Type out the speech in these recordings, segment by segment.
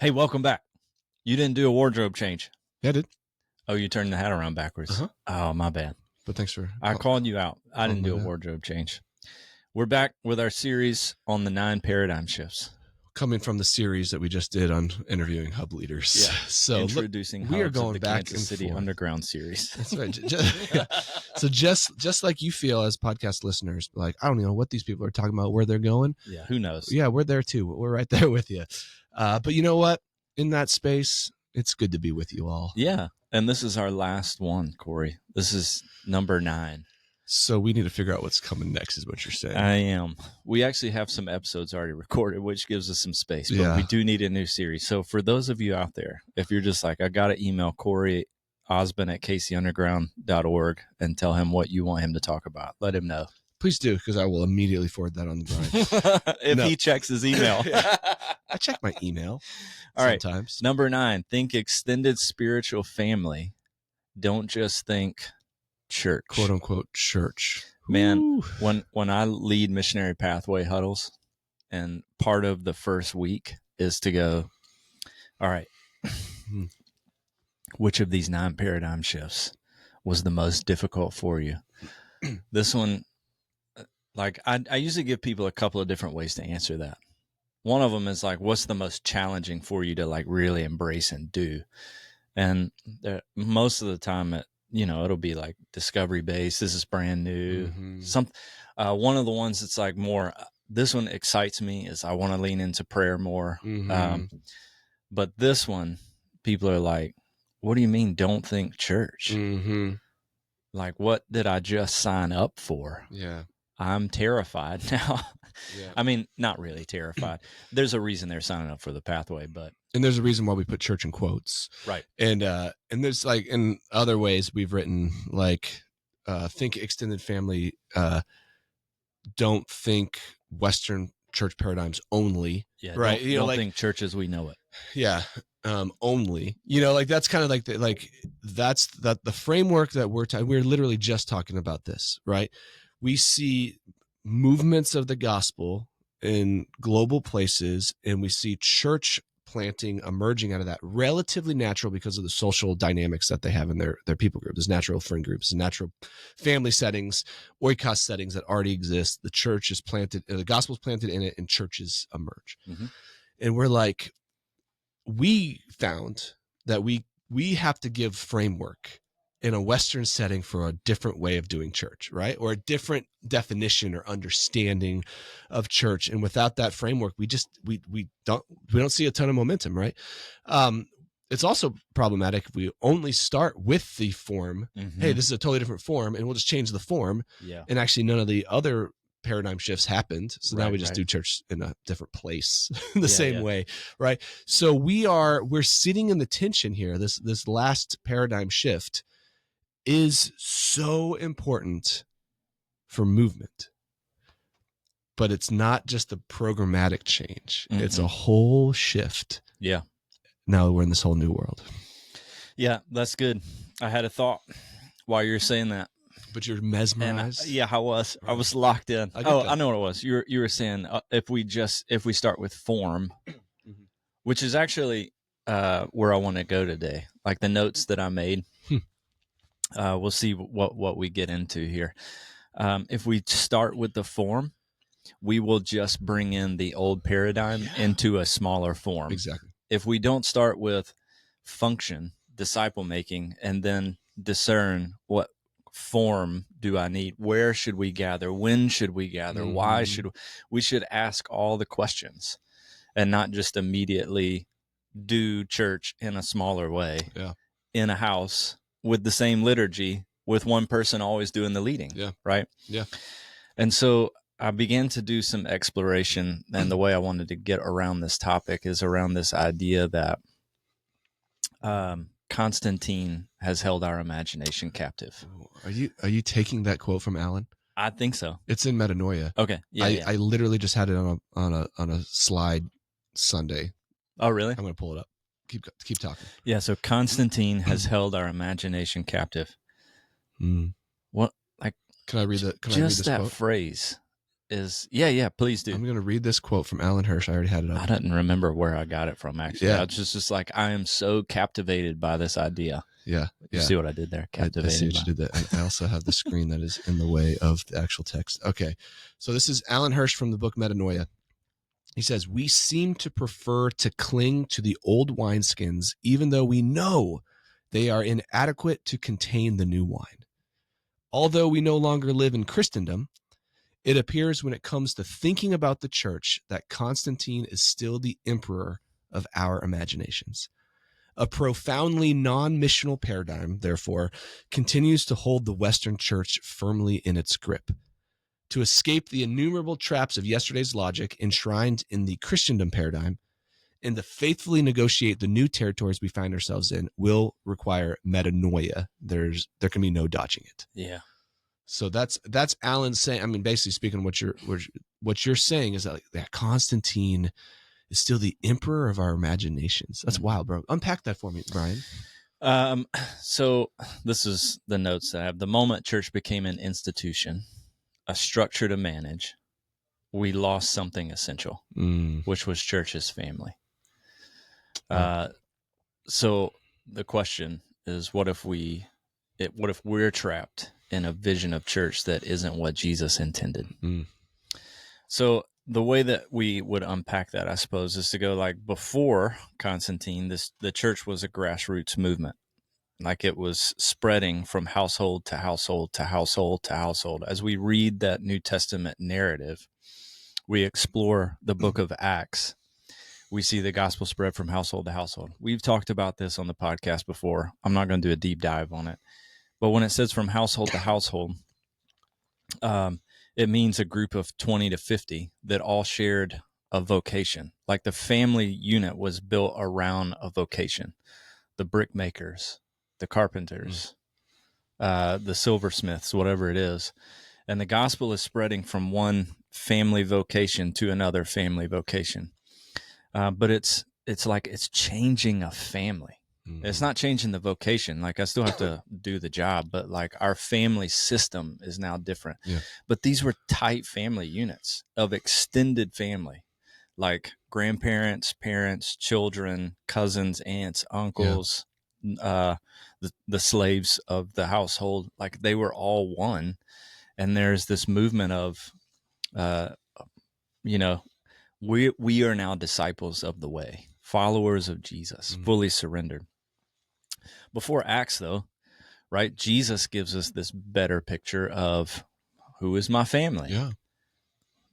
Hey, welcome back. You didn't do a wardrobe change. Yeah, I did. Oh, you turned the hat around backwards. Uh-huh. Oh, my bad. But thanks for... I called you out. I didn't do a that. wardrobe change. We're back with our series on the 9 paradigm shifts. Coming from the series that we just did on interviewing hub leaders. Yeah. So introducing we are hubs of going the back Kansas and City forth. Underground series. That's right. So just like you feel as podcast listeners, like, I don't know what these people are talking about, where they're going. Yeah, who knows? Yeah, we're there too. We're right there with you. But you know what? In that space, it's good to be with you all. Yeah. And this is our last one, Cory. This is number 9. So we need to figure out what's coming next, is what you're saying. I am. We actually have some episodes already recorded, which gives us some space, but Yeah. we do need a new series. So for those of you out there, if you're just like, I got to email Cory Osmond at kcunderground.org and tell him what you want him to talk about, let him know. Please do, because I will immediately forward that on the Brian. If he checks his email. I check my email All right. sometimes. Number 9, think extended spiritual family. Don't just think church. Quote unquote church. Man, Ooh. when I lead missionary pathway huddles, and part of the first week is to go, all right, which of these 9 paradigm shifts was the most difficult for you? This one, like I usually give people a couple of different ways to answer that. One of them is like, what's the most challenging for you to like really embrace and do? And most of the time, it'll be like discovery based. This is brand new. Mm-hmm. One of the ones that's like more, this one excites me is I want to lean into prayer more. Mm-hmm. But this one, people are like, what do you mean don't think church? Mm-hmm. Like, what did I just sign up for? Yeah. I'm terrified now. Yeah. I mean, not really terrified. There's a reason they're signing up for the pathway, but. And there's a reason why we put church in quotes. Right. And there's like, in other ways we've written, like, think extended family, don't think Western church paradigms only. Yeah. Right. Don't think church as we know it. Yeah. Only, like that's kind of like that's the framework that we're literally just talking about this, right? We see movements of the gospel in global places, and we see church planting emerging out of that, relatively natural because of the social dynamics that they have in their people group. There's natural friend groups and natural family settings, oikos settings that already exist. The church is planted, the gospel is planted in it, and churches emerge. Mm-hmm. And we're like, we found that we have to give framework in a Western setting for a different way of doing church, right? Or a different definition or understanding of church. And without that framework, we don't see a ton of momentum, right? It's also problematic if we only start with the form. Mm-hmm. Hey, this is a totally different form, and we'll just change the form. Yeah. And actually none of the other paradigm shifts happened. So now we just right. do church in a different place the same way. Right. So we're sitting in the tension here. This last paradigm shift is so important for movement, but it's not just a programmatic change. Mm-hmm. It's a whole shift. Yeah. Now we're in this whole new world. Yeah, that's good. I had a thought while you were saying that. But you're mesmerized. I was. Right. I was locked in. I know what it was. You were saying if we start with form, mm-hmm. which is actually where I want to go today. Like the notes that I made. We'll see what we get into here. If we start with the form, we will just bring in the old paradigm into a smaller form. Exactly. If we don't start with function, disciple making, and then discern what form do I need? Where should we gather? When should we gather? Mm-hmm. Why we should ask all the questions and not just immediately do church in a smaller way in a house with the same liturgy with one person always doing the leading. Yeah. Right. Yeah. And so I began to do some exploration, and the way I wanted to get around this topic is around this idea that Constantine has held our imagination captive. Are you taking that quote from Alan? I think so. It's in Metanoia. Okay. Yeah. I literally just had it on a slide Sunday. Oh, really? I'm going to pull it up. Keep talking. Yeah. So Constantine has held our imagination captive. Mm. What? Like? Can I read this that quote? Phrase is, yeah, please do. I'm going to read this quote from Alan Hirsch. I already had it up. I didn't remember where I got it from, actually. Yeah. I was just like, I am so captivated by this idea. Yeah. You see what I did there? Captivated. I see what you did there. I also have the screen that is in the way of the actual text. Okay. So this is Alan Hirsch from the book Metanoia. He says, we seem to prefer to cling to the old wineskins, even though we know they are inadequate to contain the new wine. Although we no longer live in Christendom, it appears when it comes to thinking about the church that Constantine is still the emperor of our imaginations. A profoundly non-missional paradigm, therefore, continues to hold the Western church firmly in its grip. To escape the innumerable traps of yesterday's logic enshrined in the Christendom paradigm and to faithfully negotiate the new territories we find ourselves in will require metanoia. There can be no dodging it. Yeah. So that's Alan saying. I mean, basically speaking, what you're saying is that Constantine is still the emperor of our imaginations. That's wild, bro. Unpack that for me, Brian. So this is the notes that I have. The moment church became an institution, a structure to manage, we lost something essential, which was church's family. So the question is, what if we're trapped in a vision of church that isn't what Jesus intended? So the way that we would unpack that, I suppose, is to go like before Constantine, the church was a grassroots movement. Like it was spreading from household to household to household to household. As we read that New Testament narrative, we explore the book of Acts. We see the gospel spread from household to household. We've talked about this on the podcast before. I'm not going to do a deep dive on it. But when it says from household to household, it means a group of 20 to 50 that all shared a vocation. Like the family unit was built around a vocation. The brickmakers, the carpenters, the silversmiths, whatever it is. And the gospel is spreading from one family vocation to another family vocation. But it's like it's changing a family. It's not changing the vocation. Like I still have to do the job, but like our family system is now different. Yeah. But these were tight family units of extended family, like grandparents, parents, children, cousins, aunts, uncles, the slaves of the household. Like they were all one. And there's this movement of, we are now disciples of the way, followers of Jesus, fully surrendered. Before Acts, though, right, Jesus gives us this better picture of who is my family. Yeah.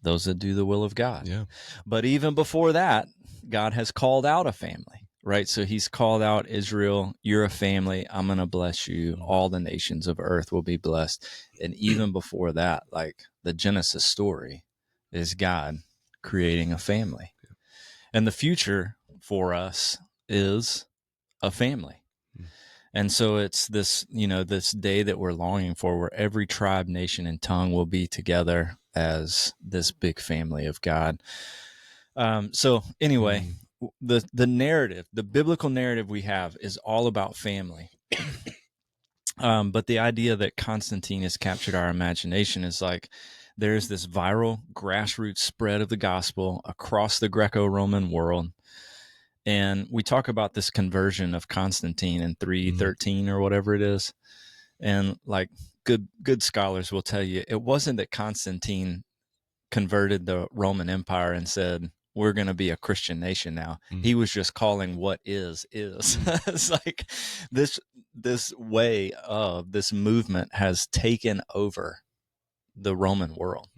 Those that do the will of God. Yeah. But even before that, God has called out a family, right? So he's called out Israel, you're a family, I'm going to bless you. All the nations of earth will be blessed. And even before that, like the Genesis story is God creating a family. And the future for us is a family. And so it's this, this day that we're longing for where every tribe, nation, and tongue will be together as this big family of God. So anyway, the narrative, the biblical narrative we have is all about family. But the idea that Constantine has captured our imagination is like, there's this viral grassroots spread of the gospel across the Greco-Roman world. And we talk about this conversion of Constantine in 313 or whatever it is. And like good scholars will tell you, it wasn't that Constantine converted the Roman Empire and said, we're going to be a Christian nation now. He was just calling what is. It's like this way of this movement has taken over the Roman world.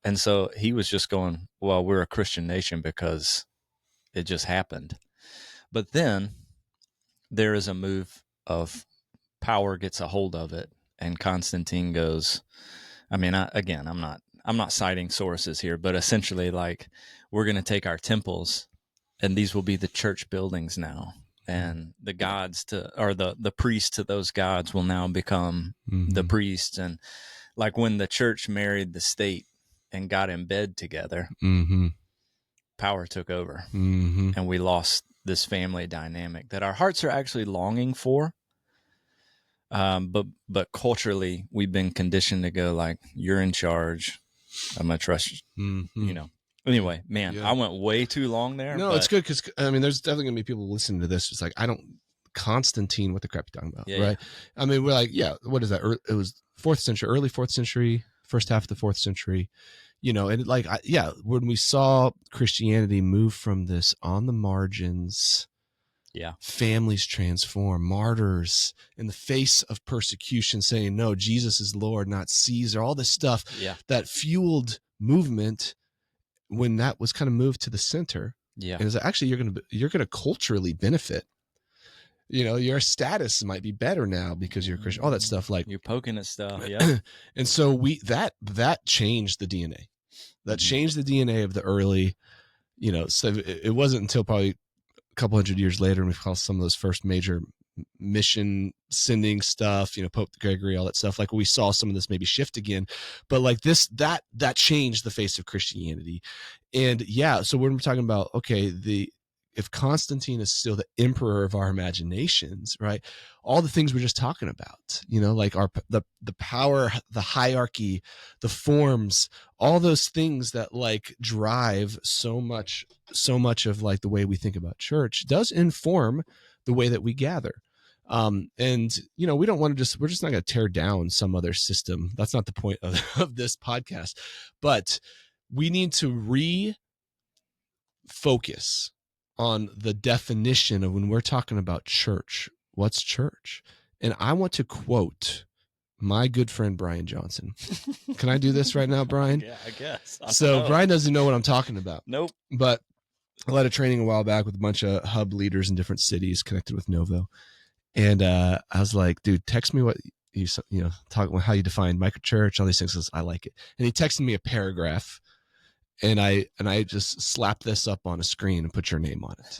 And so he was just going, well, we're a Christian nation because it just happened. But then there is a move of power gets a hold of it, and Constantine goes, I mean, I'm not citing sources here, but essentially like we're going to take our temples and these will be the church buildings now. And the gods the priests to those gods will now become the priests. And like when the church married the state and got in bed together, power took over, and we lost this family dynamic that our hearts are actually longing for. But culturally, we've been conditioned to go like, you're in charge. I'm going to trust, Mm-hmm. Anyway, man, Yeah. I went way too long there. No, it's good because there's definitely gonna be people listening to this. It's like Constantine, what the crap you talking about, right? Yeah. We're like, what is that? It was 4th century, early 4th century, first half of the 4th century, and like, when we saw Christianity move from this on the margins, families transform, martyrs in the face of persecution saying, no, Jesus is Lord, not Caesar, all this stuff that fueled movement. When that was kind of moved to the center, and it's actually you're gonna culturally benefit. Your status might be better now because you're a Christian. All that stuff, like you're poking at stuff, yeah. And so that changed the DNA. That changed the DNA of the early. So it wasn't until probably a couple hundred years later, and we saw some of those first major mission sending stuff, Pope Gregory, all that stuff, like we saw some of this maybe shift again, but like that changed the face of Christianity. And so when we're talking about, okay, if Constantine is still the emperor of our imaginations, right, all the things we're just talking about, like the power, the hierarchy, the forms, all those things that like drive so much of like the way we think about church does inform the way that we gather. And we don't want to we're just not going to tear down some other system. That's not the point of this podcast, but we need to refocus on the definition of when we're talking about church. What's church? And I want to quote my good friend, Brian Johnson. Can I do this right now, Brian? Yeah, I guess. Brian doesn't know what I'm talking about. Nope. But I led a training a while back with a bunch of hub leaders in different cities connected with Novo. And I was like, dude, text me what you talk about, how you define microchurch, all these things. I like it. And he texted me a paragraph, and I just slapped this up on a screen and put your name on it.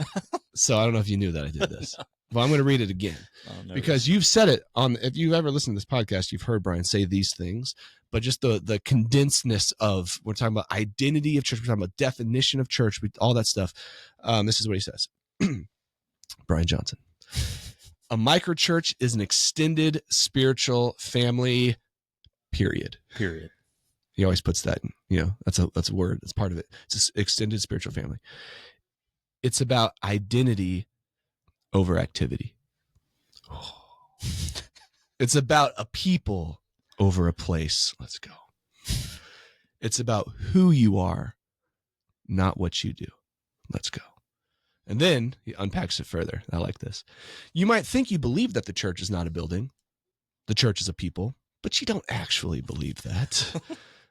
So I don't know if you knew that I did this, but I'm going to read it again because you've said it if you've ever listened to this podcast, you've heard Brian say these things, but just the condensedness of, we're talking about identity of church, we're talking about definition of church, all that stuff. This is what he says. Brian Johnson. A microchurch is an extended spiritual family, period. He always puts that in, that's a word. That's part of it. It's an extended spiritual family. It's about identity over activity. It's about a people over a place. Let's go. It's about who you are, not what you do. Let's go. And then he unpacks it further. I like this. You might think you believe that the church is not a building. The church is a people, but you don't actually believe that.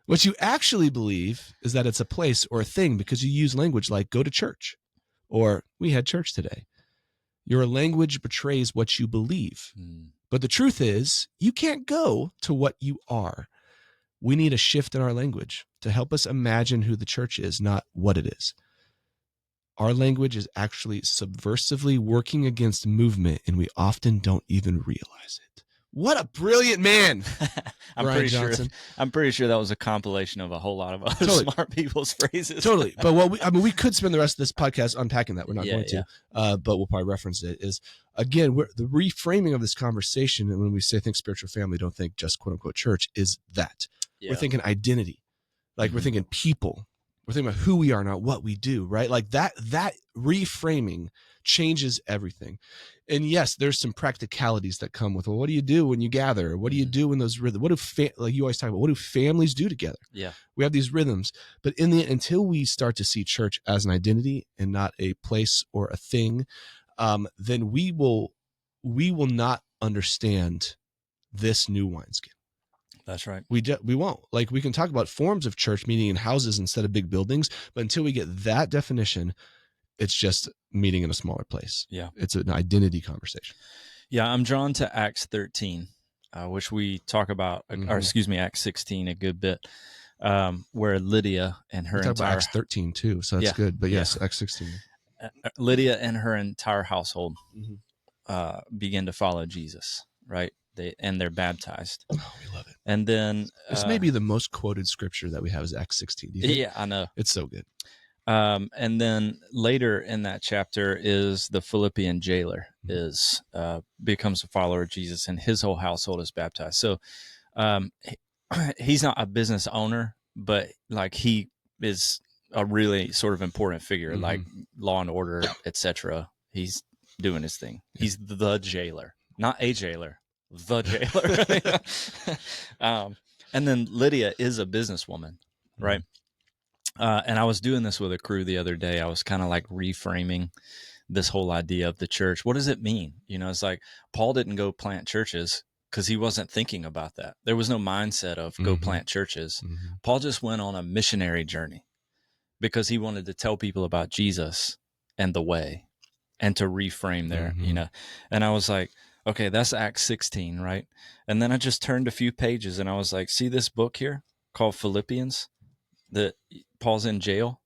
What you actually believe is that it's a place or a thing because you use language like go to church or we had church today. Your language betrays what you believe. But the truth is you can't go to what you are. We need a shift in our language to help us imagine who the church is, not what it is. Our language is actually subversively working against movement, and we often don't even realize it. What a brilliant man. I'm pretty sure that was a compilation of a whole lot of other smart people's phrases. Totally. But we could spend the rest of this podcast unpacking that. We're not going to, but we'll probably reference it. Is again, the reframing of this conversation. And when we say think spiritual family, don't think just quote unquote church, is that we're thinking identity. Like we're thinking people. We're thinking about who we are, not what we do, right? like that reframing changes everything. And yes, there's some practicalities that come with, well, what do you do when you gather? What do you do when those rhythms? What do like you always talk about? What do families do together? Yeah, we have these rhythms, but until we start to see church as an identity and not a place or a thing, then we will not understand this new wineskin. That's right. We won't. Like we can talk about forms of church meeting in houses instead of big buildings, but until we get that definition, it's just meeting in a smaller place. Yeah. It's an identity conversation. Yeah. I'm drawn to Acts 13, which we talk about, or excuse me, Acts 16 a good bit, where Lydia and her entire... about Acts 13 too, so that's good. But yes, Acts 16. Lydia and her entire household begin to follow Jesus, right? They're baptized. Oh, we love it. And then... this may be the most quoted scripture that we have is Acts 16. Yeah, I know. It's so good. And then later in that chapter is the Philippian jailer becomes a follower of Jesus, and his whole household is baptized. So he's not a business owner, but like he is a really sort of important figure, Mm-hmm. like law and order, etc. He's doing his thing. Yeah. He's the jailer, not a jailer, the jailer. And then Lydia is a businesswoman, right? And I was doing this with a crew the other day. I was kind of like reframing this whole idea of the church. What does it mean? You know, it's like Paul didn't go plant churches because he wasn't thinking about that. There was no mindset of go plant churches. Paul just went on a missionary journey because he wanted to tell people about Jesus and the way and to reframe there, you know. And I was like, okay, that's Acts 16, right? And then I just turned a few pages and I was like, see this book here called Philippians that Paul's in jail?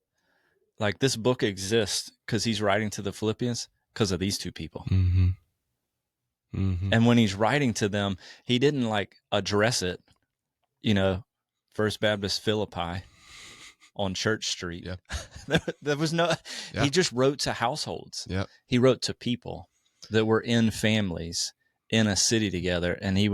Like this book exists because he's writing to the Philippians because of these two people. And when he's writing to them, he didn't like address it, you know, First Baptist Philippi on Church Street. There was no, he just wrote to households. He wrote to people that were in families in a city together. And he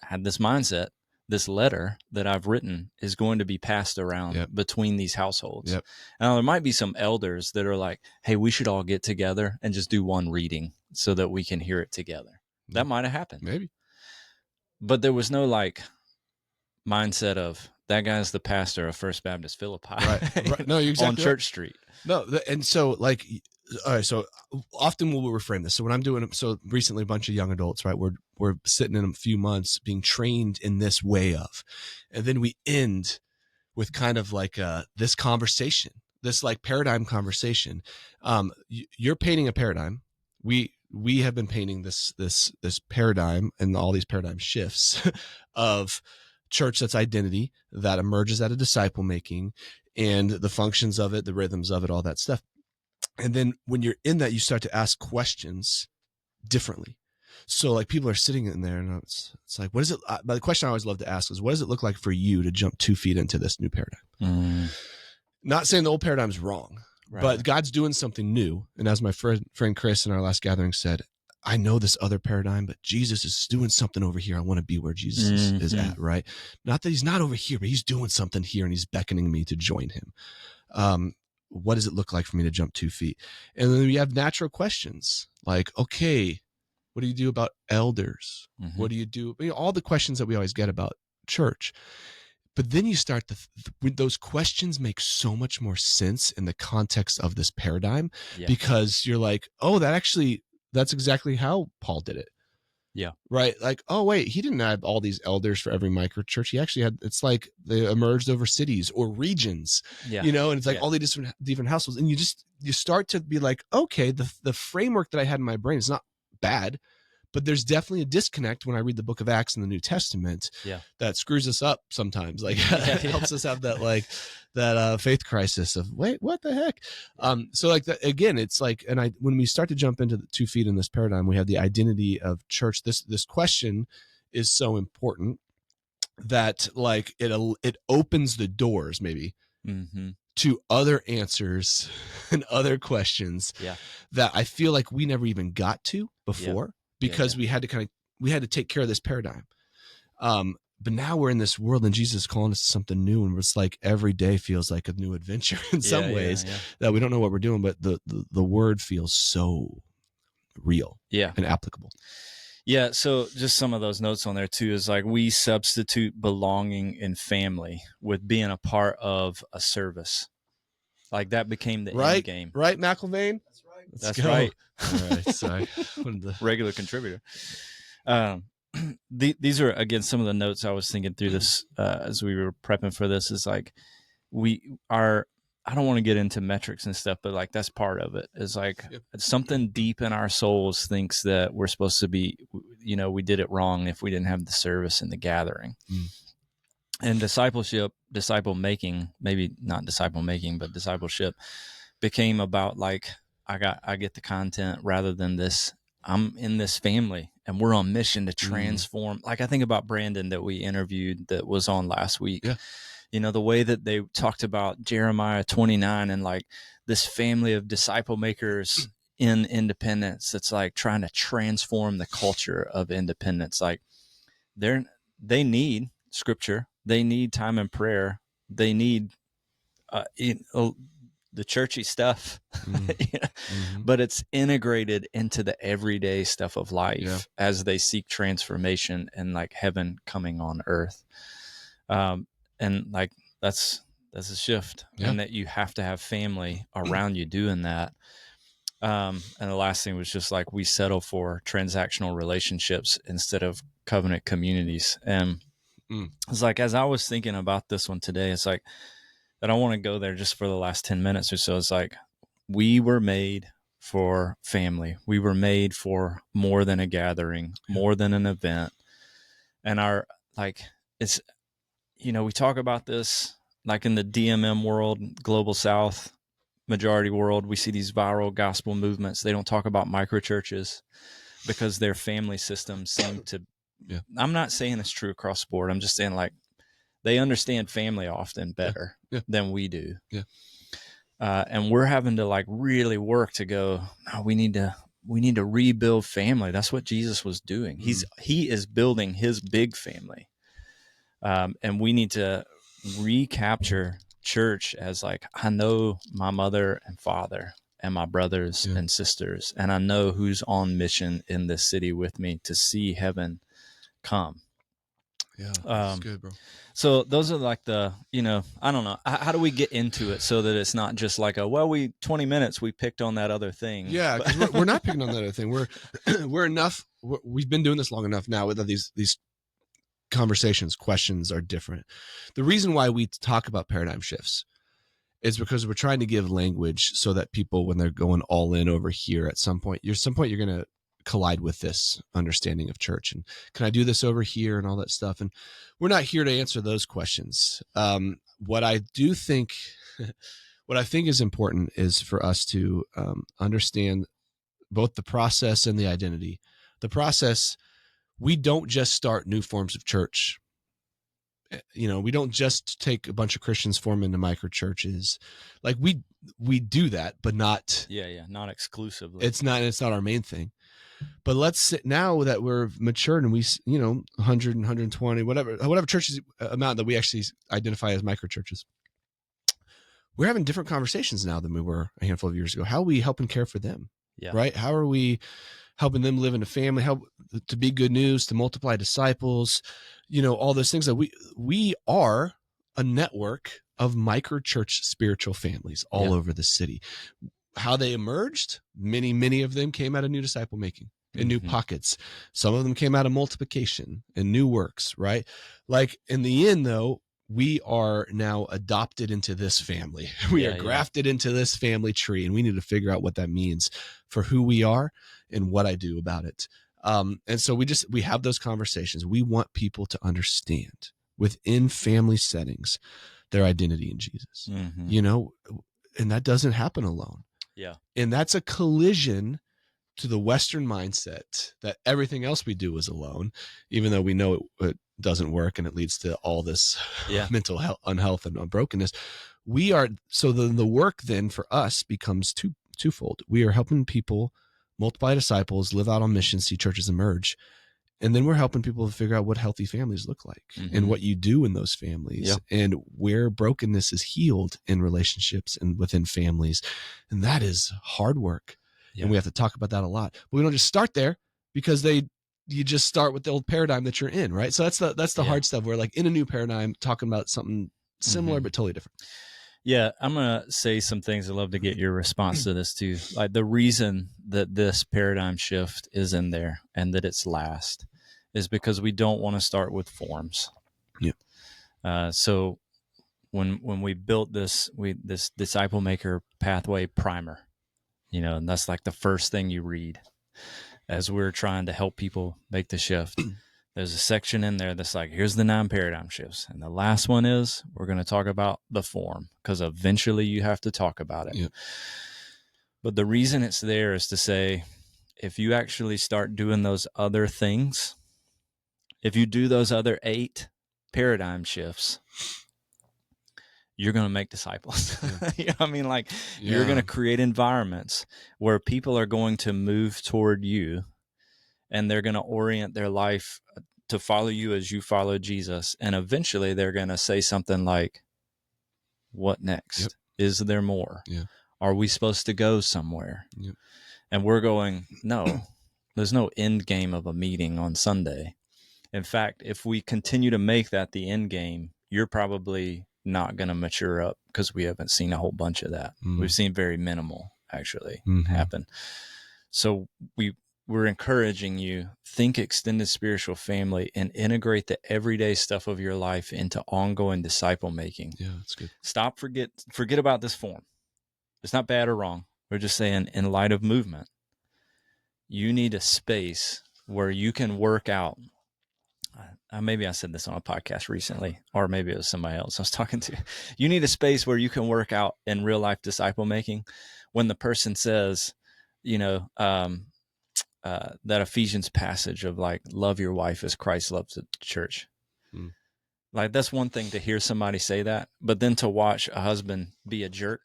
had this mindset, this letter that I've written is going to be passed around between these households. Now there might be some elders that are like, hey, we should all get together and just do one reading so that we can hear it together. That might have happened. Maybe. But there was no like mindset of that guy's the pastor of First Baptist Philippi. Right. No, you're exactly on Church Street. No, and so like, all right, so often we'll reframe this. So when I'm doing, so recently a bunch of young adults, right, we're sitting in a few months being trained in this way of, and then we end with kind of like this conversation, this like paradigm conversation. You're painting a paradigm. We have been painting this paradigm and all these paradigm shifts of church that's identity, that emerges out of disciple making and the functions of it, the rhythms of it, all that stuff. And then when you're in that, you start to ask questions differently. So like people are sitting in there and it's like, what is it? But the question I always love to ask is, what does it look like for you to jump 2 feet into this new paradigm? Not saying the old paradigm's wrong, but God's doing something new. And as my friend Chris in our last gathering said, I know this other paradigm, but Jesus is doing something over here. I want to be where Jesus is at, right? Not that he's not over here, but he's doing something here and he's beckoning me to join him. What does it look like for me to jump 2 feet? And then we have natural questions like, okay, what do you do about elders? What do you do? All the questions that we always get about church. But then you start those questions make so much more sense in the context of this paradigm because you're like, oh, that's exactly how Paul did it. Yeah. Right. Like, oh, wait, he didn't have all these elders for every micro church. He actually had, it's like they emerged over cities or regions, you know, and it's like all the different households. And you start to be like, okay, the framework that I had in my brain is not bad, but there's definitely a disconnect when I read the book of Acts in the New Testament that screws us up sometimes. Like it helps us have that, like that faith crisis of, wait, what the heck? So like that, again, it's like, and when we start to jump into the 2 feet in this paradigm, we have the identity of church. This question is so important that like it opens the doors maybe to other answers and other questions that I feel like we never even got to before. Because we had to take care of this paradigm. But now we're in this world and Jesus is calling us to something new. And it's like every day feels like a new adventure in some ways that we don't know what we're doing, but the word feels so real and applicable. Yeah. So just some of those notes on there too, is like we substitute belonging in family with being a part of a service. Like that became the end game. Right, McIlvain? That's right. All right, sorry. Regular contributor. These are, again, some of the notes I was thinking through this as we were prepping for this is like I don't want to get into metrics and stuff, but like that's part of it. Is like something deep in our souls thinks that we're supposed to be, you know, we did it wrong if we didn't have the service and the gathering. And disciple making, maybe not disciple making, but discipleship became about like, I get the content rather than this. I'm in this family and we're on mission to transform. Like I think about Brandon that we interviewed that was on last week. You know, the way that they talked about Jeremiah 29 and like this family of disciple makers in independence that's like trying to transform the culture of independence. Like they need scripture. They need time in prayer, they need the churchy stuff, but it's integrated into the everyday stuff of life as they seek transformation and like heaven coming on earth. And like, that's a shift, and that you have to have family around you doing that. And the last thing was just like, we settle for transactional relationships instead of covenant communities. And it's like, as I was thinking about this one today, it's like, I don't want to go there just for the last 10 minutes or so. It's like, we were made for family. We were made for more than a gathering, more than an event. And it's, we talk about this like in the DMM world, global South, majority world. We see these viral gospel movements. They don't talk about micro churches because their family systems seem to, I'm not saying it's true across the board. I'm just saying like, they understand family often better than we do. And we're having to like really work to go, no, we need to rebuild family. That's what Jesus was doing. He is building his big family. And we need to recapture church as like, I know my mother and father and my brothers and sisters, and I know who's on mission in this city with me to see heaven come. Yeah, that's good, bro. So those are like the, I don't know. How do we get into it so that it's not just like 20 minutes, we picked on that other thing. Yeah, because we're not picking on that other thing. We've been doing this long enough now with these conversations, questions are different. The reason why we talk about paradigm shifts is because we're trying to give language so that people, when they're going all in over here, at some point you're going to collide with this understanding of church, and can I do this over here and all that stuff. And we're not here to answer those questions. What I think is important is for us to understand both the process and the identity. The process, we don't just start new forms of church. We don't just take a bunch of Christians, form into micro churches. Like we do that, but not not exclusively. It's not our main thing. But now that we're matured and we 100 and 120 whatever churches amount that we actually identify as micro churches, we're having different conversations now than we were a handful of years ago. How are we helping care for them? Right? How are we helping them live in a family, help to be good news, to multiply disciples, all those things that we are a network of micro church spiritual families all over the city. How they emerged, many of them came out of new disciple making in new pockets. Some of them came out of multiplication and new works, right? Like in the end though, we are now adopted into this family. We are grafted into this family tree, and we need to figure out what that means for who we are and what I do about it. And so we have those conversations. We want people to understand within family settings their identity in Jesus, and that doesn't happen alone. Yeah. And that's a collision to the Western mindset that everything else we do is alone, even though we know it doesn't work and it leads to all this mental health, unhealth and brokenness. The work then for us becomes twofold. We are helping people multiply disciples, live out on mission, see churches emerge. And then we're helping people to figure out what healthy families look like and what you do in those families and where brokenness is healed in relationships and within families. And that is hard work. And we have to talk about that a lot. But we don't just start there because you just start with the old paradigm that you're in, right? So that's the hard stuff. We're like in a new paradigm talking about something similar but totally different. Yeah, I'm going to say some things. I'd love to get your response to this too. Like the reason that this paradigm shift is in there and that it's last is because we don't want to start with forms. Yeah. So when we built this disciple maker pathway primer, and that's like the first thing you read as we're trying to help people make the shift. There's a section in there that's like, here's the 9 paradigm shifts. And the last one is, we're going to talk about the form because eventually you have to talk about it. Yep. But the reason it's there is to say, if you actually start doing those other things, if you do those other 8 paradigm shifts, you're going to make disciples. Yeah. You're going to create environments where people are going to move toward you and they're going to orient their life to follow you as you follow Jesus. And eventually they're going to say something like, What next? Yep. Is there more? Yeah. Are we supposed to go somewhere? Yep. And we're going, no, there's no end game of a meeting on Sunday. In fact, if we continue to make that the end game, you're probably not going to mature up, because we haven't seen a whole bunch of that. We've seen very minimal actually happen. So we're encouraging you, think extended spiritual family and integrate the everyday stuff of your life into ongoing disciple making. Yeah, that's good. Forget about this form. It's not bad or wrong. We're just saying, in light of movement, you need a space where you can work out. Maybe I said this on a podcast recently, or maybe it was somebody else I was talking to. You need a space where you can work out in real life disciple making. When the person says, that Ephesians passage of like, love your wife as Christ loves the church. Like, that's one thing to hear somebody say that, but then to watch a husband be a jerk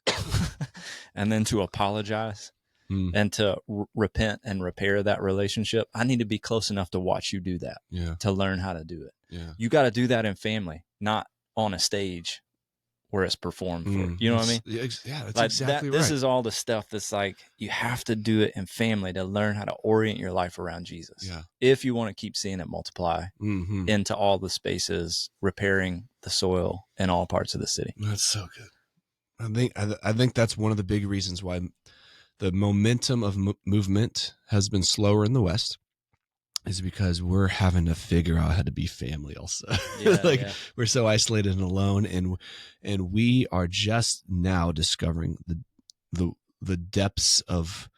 and then to apologize and to repent and repair that relationship. I need to be close enough to watch you do that, to learn how to do it. Yeah. You got to do that in family, not on a stage where it's performed for. You know what I mean? Yeah, that's like exactly that, right. This is all the stuff that's like, you have to do it in family to learn how to orient your life around Jesus. Yeah. If you want to keep seeing it multiply into all the spaces, repairing the soil in all parts of the city. That's so good. I think that's one of the big reasons why the momentum of movement has been slower in the West, is because we're having to figure out how to be family also. We're so isolated and alone, and we are just now discovering the depths of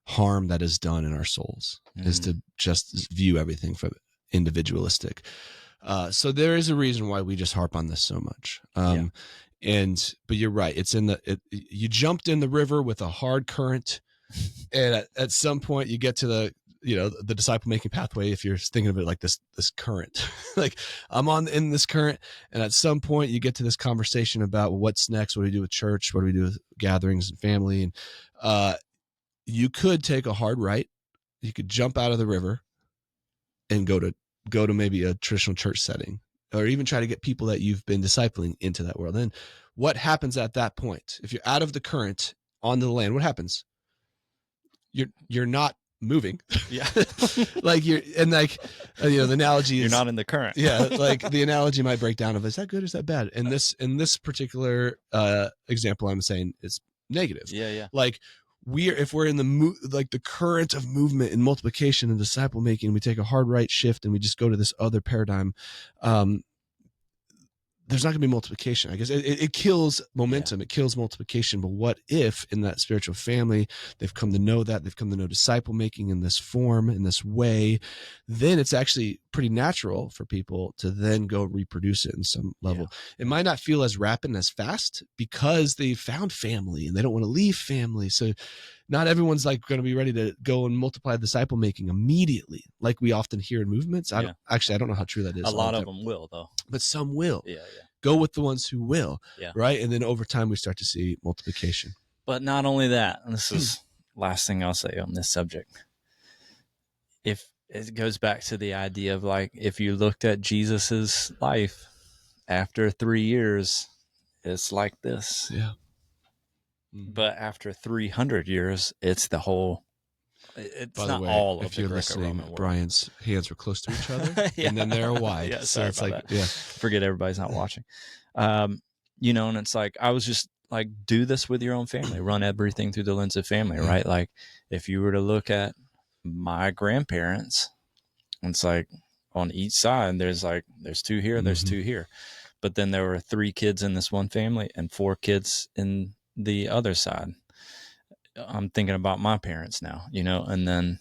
harm that is done in our souls, is to just view everything from individualistic. So there is a reason why we just harp on this so much. But you're right. It's you jumped in the river with a hard current, and at some point you get to the disciple making pathway. If you're thinking of it like this current, like I'm in this current, and at some point you get to this conversation about what's next. What do we do with church? What do we do with gatherings and family? And you could take a hard right. You could jump out of the river and go to maybe a traditional church setting, or even try to get people that you've been discipling into that world. And what happens at that point? If you're out of the current onto the land, what happens? You're not moving. Yeah. The analogy is, you're not in the current. Yeah. Like the analogy might break down of, is that good or is that bad? And in this particular example, I'm saying it's negative. Yeah. Yeah. Like, if we're in the current of movement and multiplication and disciple making, we take a hard right shift and we just go to this other paradigm, there's not going to be multiplication. I guess it kills momentum. Yeah. It kills multiplication. But what if in that spiritual family, they've come to know that, they've come to know disciple making in this form, in this way, then it's actually pretty natural for people to then go reproduce it in some level. Yeah. It might not feel as rapid and as fast because they found family and they don't want to leave family. So not everyone's like going to be ready to go and multiply disciple making immediately, like we often hear in movements. I don't know how true that is. A lot of them will, though, but some will. Yeah. Go with the ones who will. Yeah. Right. And then over time we start to see multiplication. But not only that, and this is last thing I'll say on this subject. If it goes back to the idea of, like, if you looked at Jesus's life after 3 years, it's like this. Yeah. But after 300 years, it's the whole. It's not way, all of if the you're listening, world. Brian's hands were close to each other, and then they're wide. Yeah, so it's like, forget everybody's not watching. And it's like, I was just like, do this with your own family. Run everything through the lens of family, right? Like, if you were to look at my grandparents, it's like on each side, there's two here, there's two here, but then there were 3 kids in this one family and 4 kids in the other side. I'm thinking about my parents now, and then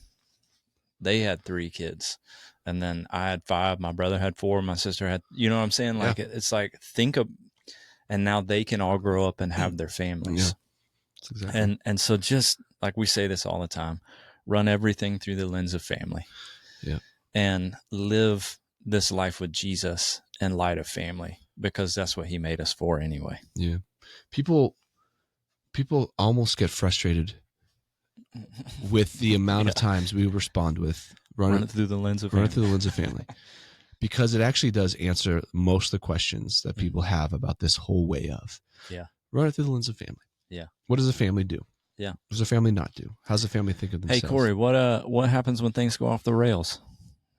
they had 3 kids, and then I had 5, my brother had 4, my sister had, what I'm saying? Like, it's like, and now they can all grow up and have their families. Yeah. Exactly. And so, just like we say this all the time, run everything through the lens of family. Yeah. And live this life with Jesus in light of family, because that's what he made us for anyway. Yeah. People almost get frustrated with the amount of times we respond with run it through the lens of family, because it actually does answer most of the questions that people have about this whole way of. Yeah. Run it through the lens of family. Yeah. What does a family do? Yeah. What does a family not do? How's a family think of themselves? Hey, Cory, what happens when things go off the rails?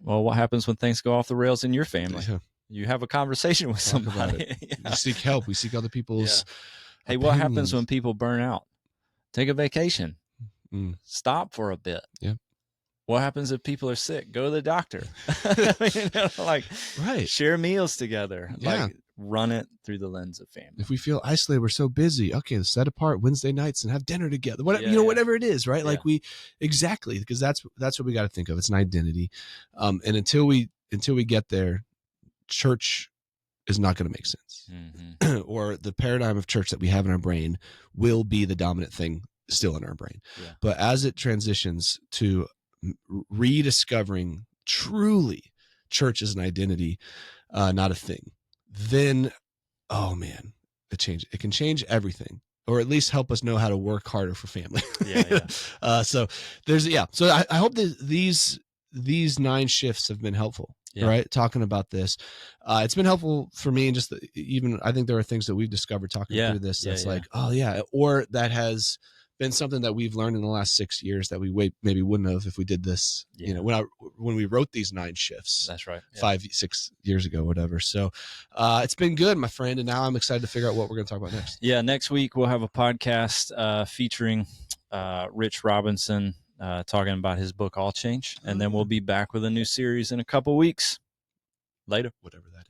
Well, what happens when things go off the rails in your family? Yeah. You have a conversation with Talk somebody. about it. We seek help. We seek other people's Hey, what happens opinions. when people burn out? Take a vacation. Stop for a bit. Yeah. What happens if people are sick? Go to the doctor. Like, right. Share meals together. Yeah. Like, run it through the lens of family. If we feel isolated, we're so busy. Okay, set apart Wednesday nights and have dinner together. Whatever, whatever it is, right? Like exactly, because that's what we got to think of. It's an identity, and until we get there, church is not going to make sense, or the paradigm of church that we have in our brain will be the dominant thing still in our brain. Yeah. But as it transitions to rediscovering truly church as an identity, not a thing, then, oh man, it can change everything, or at least help us know how to work harder for family. So I hope that these 9 shifts have been helpful. Right, talking about this, it's been helpful for me, and just even I think there are things that we've discovered talking through this that's like, oh yeah, or that has been something that we've learned in the last 6 years that we maybe wouldn't have if we did this, when we wrote these 9 shifts. That's right. 5-6 years ago, whatever. So it's been good, my friend. And now I'm excited to figure out what we're going to talk about next. Yeah. Next week, we'll have a podcast featuring Rich Robinson talking about his book, All Change. And then we'll be back with a new series in a couple weeks. Later. Whatever that is.